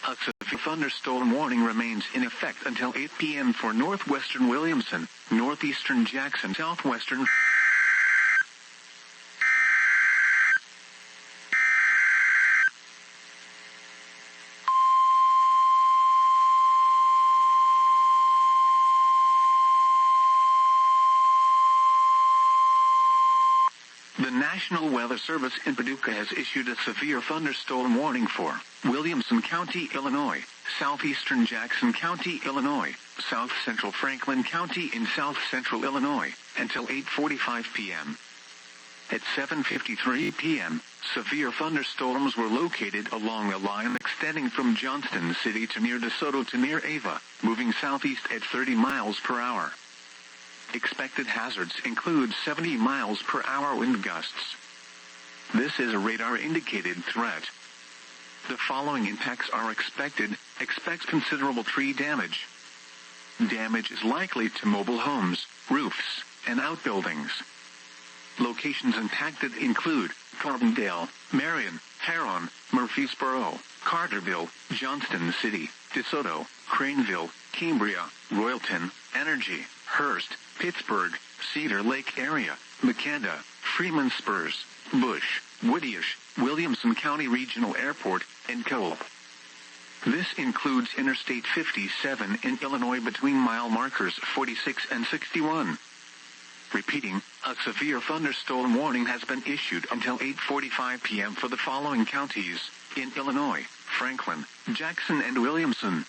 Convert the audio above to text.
A severe thunderstorm warning remains in effect until 8 p.m. for northwestern Williamson, northeastern Jackson, southwestern The National Weather Service in Paducah has issued a severe thunderstorm warning for Williamson County, Illinois, southeastern Jackson County, Illinois, south central Franklin County in south central Illinois, until 8:45 p.m. At 7:53 p.m., severe thunderstorms were located along a line extending from Johnston City to near Soto to near Ava, moving southeast at 30 miles per hour. Expected hazards include 70 miles per hour wind gusts. This is a radar-indicated threat. The following impacts are expected. Expect considerable tree damage. Damage is likely to mobile homes, roofs, and outbuildings. Locations impacted include Carbondale, Marion, Herrin, Murphysboro, Carterville, Johnston City, Soto, Crainville, Cambria, Royalton, Energy, Hurst, Pittsburg, Cedar Lake area, Makanda, Freeman, Spurs, Bush, Whiteash, Williamson County Regional Airport, and Colp. This includes Interstate 57 in Illinois between mile markers 46 and 61. Repeating, a severe thunderstorm warning has been issued until 8:45 p.m. for the following counties in Illinois: Franklin, Jackson and Williamson.